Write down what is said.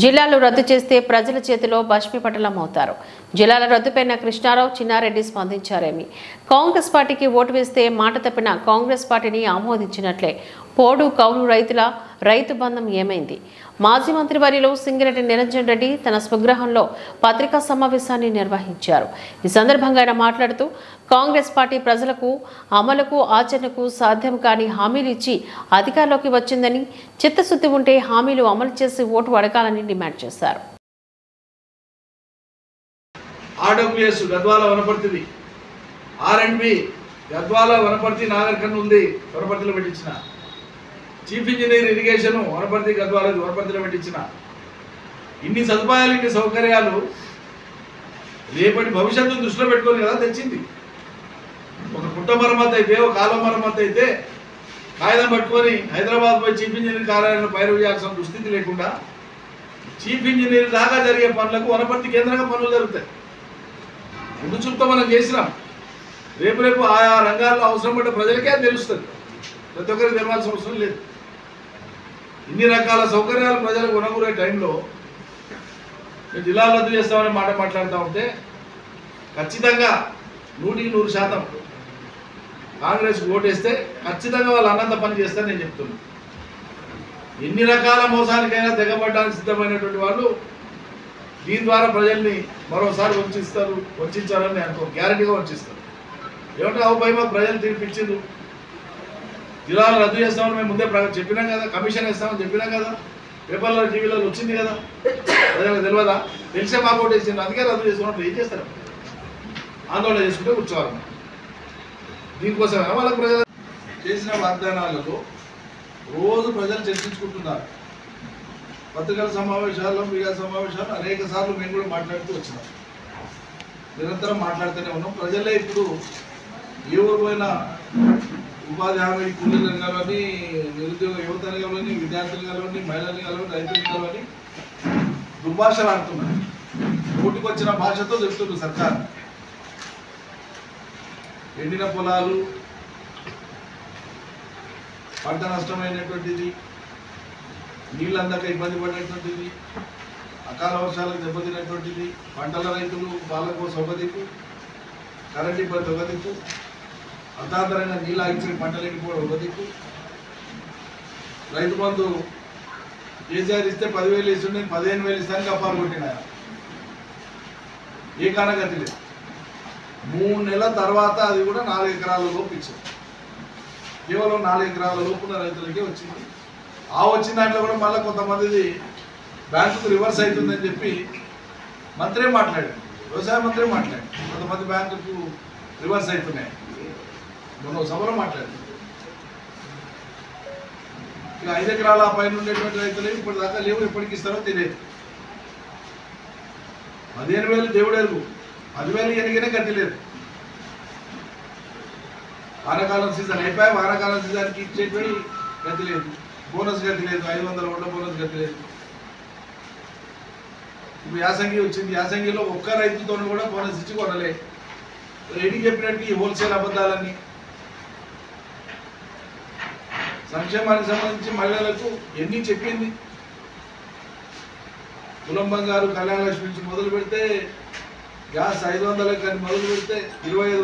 జిల్లాలు రద్దు చేస్తే ప్రజల చేతిలో భస్మీపటలం అవుతారు. జిల్లాల రద్దుపైన కృష్ణారావు, చిన్నారెడ్డి స్పందించారేమి. కాంగ్రెస్ పార్టీకి ఓటు వేస్తే మాట తప్పిన కాంగ్రెస్ పార్టీని ఆమోదించినట్లే. పోడు కౌలు రైతుల రైతు బంధం ఏమైంది? మాజీ మంత్రివర్యులు సింగిరెడ్డి నిరంజన్ రెడ్డి తన స్వగృహంలో పత్రికా సమావేశాన్ని నిర్వహించారు. ఈ సందర్భంగా ఆయన మాట్లాడుతూ కాంగ్రెస్ పార్టీ ప్రజలకు అమలుకు ఆచరణకు సాధ్యం కాని హామీలు ఇచ్చి అధికారంలోకి వచ్చిందని, చిత్తశుద్ధి ఉంటే హామీలు అమలు చేసి ఓటు అడగాలని డిమాండ్ చేశారు. ఆర్డబ్ల్యూఎస్ గద్వాల వనపర్తిది, ఆర్ఎండ్బి గద్వాల వనపర్తి నాగరికన్ ఉంది, వనపర్తిలో పెట్టించిన చీఫ్ ఇంజనీర్ ఇరిగేషన్ వనపర్తి గద్వాలది వనపర్తిలో పెట్టించిన ఇన్ని సదుపాయాలు, ఇన్ని సౌకర్యాలు రేపటి భవిష్యత్తును దృష్టిలో పెట్టుకొని కదా తెచ్చింది. ఒక కుట్ట మరమ్మతు అయితే, ఒక కాలం మరమ్మతు అయితే కాగితం పట్టుకొని హైదరాబాద్ పోయి చీఫ్ ఇంజనీర్ కార్యాలయంలో పైరవి చేయాల్సిన దుస్థితి లేకుండా చీఫ్ ఇంజనీర్ దాకా జరిగే పనులకు వనపర్తి కేంద్రంగా పనులు జరుగుతాయి. ముందు చూపుతో మనం చేసినాం. రేపు ఆయా రంగాల్లో అవసరం పడ్డ ప్రజలకే తెలుస్తుంది, ప్రతి ఒక్కరికి తెలవాల్సిన అవసరం లేదు. ఇన్ని రకాల సౌకర్యాలు ప్రజలకు ఉనగూరే టైంలో జిల్లాలు రద్దు చేస్తామని మాట మాట్లాడుతూ ఉంటే ఖచ్చితంగా 100% కాంగ్రెస్ ఓటేస్తే ఖచ్చితంగా వాళ్ళు అన్నంత పని చేస్తారని నేను చెప్తున్నాను. ఎన్ని రకాల మోసానికైనా తెగబడ్డానికి సిద్ధమైనటువంటి వాళ్ళు దీని ద్వారా ప్రజల్ని మరోసారి వంచారని నేను గ్యారెంటీగా వంచిస్తారు. ఏమంటే భయ మాకు ప్రజలు తీర్పిచ్చింది, జిల్లాలు రద్దు చేస్తామని మేము ముందే చెప్పినాం కదా, కమిషన్ వేస్తామని చెప్పినాం కదా, పేపర్లో టీవీలలో వచ్చింది కదా, ప్రజలకు తెలియదా? తెలిసే మాకు ఓటు వేసింది, అందుకే రద్దు చేస్తున్నట్టు ఏం చేస్తారు? ఆందోళన చేసుకుంటే కూర్చోవాలి. దీనికోసమే వాళ్ళకి ప్రజలు చేసిన వాగ్దానాలతో రోజు ప్రజలు చర్చించుకుంటున్నారు. పత్రికల సమావేశాల్లో, మీడియా సమావేశాలు అనేక సార్లు మేము కూడా మాట్లాడుతూ వచ్చినాం, నిరంతరం మాట్లాడుతూనే ఉన్నాం. ప్రజలే ఇప్పుడు ఏ ఊరు పోయినా ఉపాధి హామీ కూలీలను కలవని, నిరుద్యోగ యువతను కలవని, విద్యార్థులు కలవని, మహిళలు కలవని, రైతులు కలవని దుర్భాషలు ఆడుతున్నారు. నోటికొచ్చిన భాషతో చెప్తున్నారు సర్కారు. ఎండిన పొలాలు, పంట నష్టమైనటువంటిది, నీళ్ళు అందక ఇబ్బంది పడినటువంటిది, అకాల వర్షాలకు దెబ్బతినటువంటిది, పంటల రైతులు వాళ్ళ కోసం ఒక దిక్కు, కరెంట్ ఇబ్బంది ఒక దిక్కు, అర్థాంతరంగా నీళ్ళు ఆగించిన పంటలు ఎండిపోవడం ఒక దిక్కు, రైతు బంధు కేసీఆర్ ఇస్తే 10,000 ఇస్తుండే 15,000 ఇస్తానికి అప్పాలు కొట్టిన ఏ కానగతి లేదు. 3 నెలల తర్వాత అది కూడా 4 ఎకరాల లోపు ఇచ్చారు. కేవలం 4 ఎకరాల లోపున్న రైతులకే వచ్చింది. ఆ వచ్చిన దాంట్లో కూడా మళ్ళీ కొంతమందిది బ్యాంకుకు రివర్స్ అవుతుందని చెప్పి మంత్రే మాట్లాడారు, వ్యవసాయ మంత్రే మాట్లాడారు. కొంతమంది బ్యాంకుకు రివర్స్ అవుతున్నాయి, మొన్న సభలో మాట్లాడారు. ఇక 5 ఎకరాల పైన ఉండేటువంటి రైతులు ఇప్పటి దాకా లేవు, ఎప్పటికి ఇస్తారో తెలియదు. 15,000 దేవుడు ఎరుగు, 10,000 ఎనిగినే గతి లేదు. వానాకాలం సీజన్ అయిపోయి వానాకాలం సీజన్కి ఇచ్చేటువంటి గతి లేదు, బోనస్ గతి లేదు, 500 ఓట్ల బోనస్ గతి లేదు. ఇప్పుడు యాసంగి వచ్చింది, యాసంగిలో ఒక్క రైతుతో కూడా బోనస్ ఇచ్చి కొనలే. రెడ్డి చెప్పినట్టు ఈ హోల్సేల్ అబద్ధాలన్నీ సంక్షేమానికి సంబంధించి మహిళలకు ఎన్ని చెప్పింది. కులం బంగారు, కళ్యాణ లక్ష్మి నుంచి మొదలు పెడితే గ్యాస్ 500 కానీ మొదలు పెడితే 25